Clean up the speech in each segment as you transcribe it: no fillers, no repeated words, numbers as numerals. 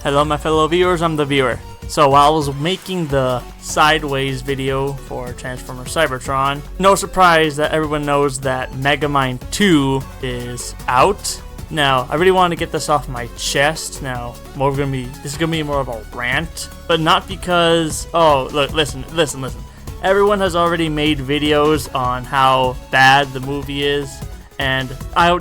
Hello my fellow viewers, I'm the viewer. So while I was making the sideways video for Transformers Cybertron, no surprise that everyone knows that Megamind 2 is out. Now, I really want to get this off my chest. Now, this is gonna be more of a rant, but not because, oh, look, listen. Everyone has already made videos on how bad the movie is, and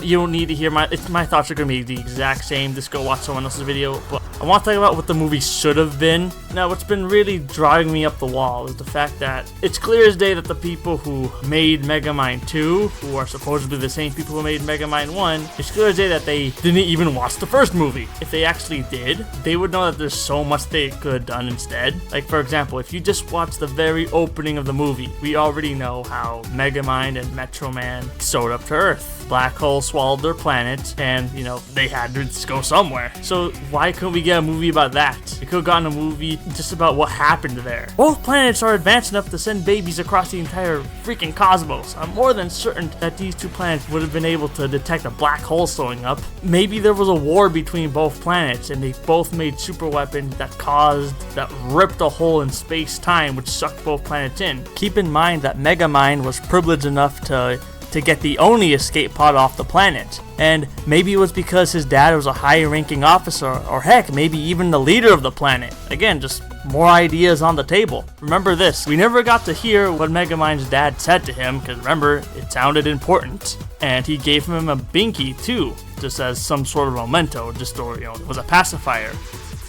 you don't need to hear my thoughts are gonna be the exact same. Just go watch someone else's video. But I want to talk about what the movie should have been. Now, what's been really driving me up the wall is the fact that it's clear as day that the people who made Megamind 2, who are supposedly the same people who made Megamind 1, it's clear as day that they didn't even watch the first movie. If they actually did, they would know that there's so much they could have done instead. Like, for example, if you just watch the very opening of the movie, we already know how Megamind and Metro Man showed up to Earth. Black hole swallowed their planet, and they had to go somewhere. So why couldn't we get a movie about that? We could have gotten a movie just about what happened there. Both planets are advanced enough to send babies across the entire freaking cosmos. I'm more than certain that these two planets would have been able to detect a black hole slowing up. Maybe there was a war between both planets, and they both made super weapons that ripped a hole in space-time, which sucked both planets in. Keep in mind that Megamind was privileged enough to get the only escape pod off the planet. And maybe it was because his dad was a high-ranking officer, or heck, maybe even the leader of the planet. Again, just more ideas on the table. Remember this, we never got to hear what Megamind's dad said to him, because remember, it sounded important. And he gave him a binky too, just as some sort of memento, it was a pacifier.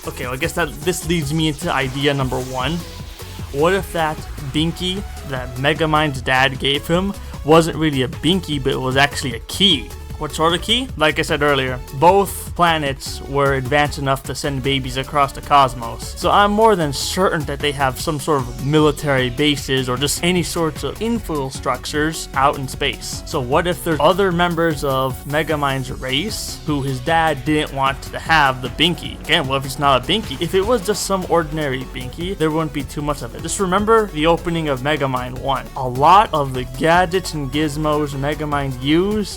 Okay, well, I guess this leads me into idea number one. What if that binky that Megamind's dad gave him wasn't really a binky, but it was actually a key? What sort of key? Like I said earlier, both planets were advanced enough to send babies across the cosmos. So I'm more than certain that they have some sort of military bases or just any sorts of infrastructures out in space. So what if there's other members of Megamind's race who his dad didn't want to have the binky? Again, what if it's not a binky? If it was just some ordinary binky, there wouldn't be too much of it. Just remember the opening of Megamind 1. A lot of the gadgets and gizmos Megamind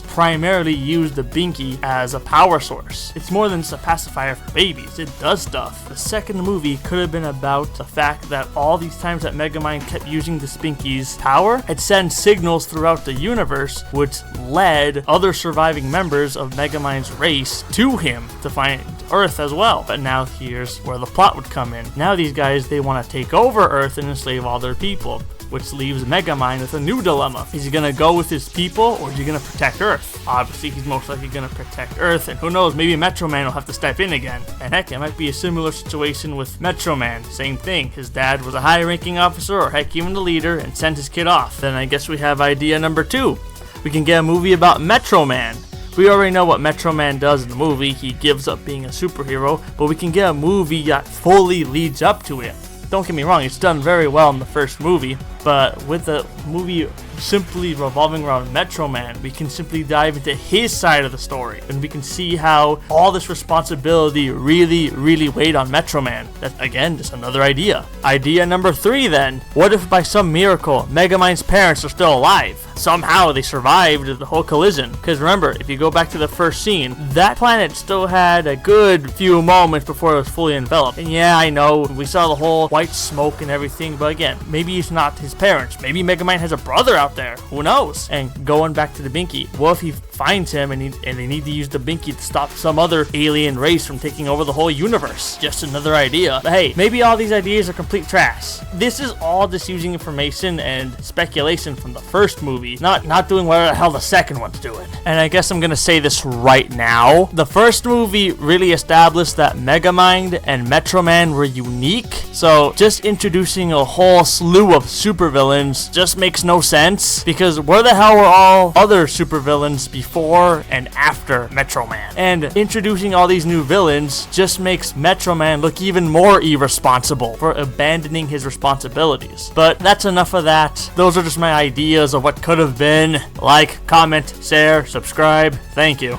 primarily use the binky as a power source. It's more than just a pacifier for babies. It does stuff. The second movie could have been about the fact that all these times that Megamind kept using the binky's power, it sent signals throughout the universe, which led other surviving members of Megamind's race to him to find Earth as well. But now here's where the plot would come in. Now these guys, they want to take over Earth and enslave all their people, which leaves Megamind with a new dilemma. Is he gonna go with his people, or is he gonna protect Earth? Obviously, he's most likely gonna protect Earth, and who knows, maybe Metro Man will have to step in again. And heck, it might be a similar situation with Metro Man. Same thing, his dad was a high-ranking officer, or heck, even the leader, and sent his kid off. Then I guess we have idea number two. We can get a movie about Metro Man. We already know what Metro Man does in the movie. He gives up being a superhero, but we can get a movie that fully leads up to it. Don't get me wrong, it's done very well in the first movie, but with the movie simply revolving around Metro Man, we can simply dive into his side of the story, and we can see how all this responsibility really weighed on Metro Man. That's, again, just another idea. Idea number three then. What if by some miracle, Megamind's parents are still alive? Somehow they survived the whole collision. Because remember, if you go back to the first scene, that planet still had a good few moments before it was fully enveloped. And yeah, I know, we saw the whole white smoke and everything, but again, maybe it's not his parents. Maybe Megamind has a brother out there. Who knows? And going back to the binky, what if he finds him and they need to use the binky to stop some other alien race from taking over the whole universe? Just another idea. But hey, maybe all these ideas are complete trash. This is all just using information and speculation from the first movie, not doing whatever the hell the second one's doing. And I guess I'm gonna say this right now. The first movie really established that Megamind and Metro Man were unique, so just introducing a whole slew of supervillains just makes no sense, because where the hell were all other supervillains before and after Metro Man? And introducing all these new villains just makes Metro Man look even more irresponsible for abandoning his responsibilities. But that's enough of that. Those are just my ideas of what could have been. Like, comment, share, subscribe. Thank you.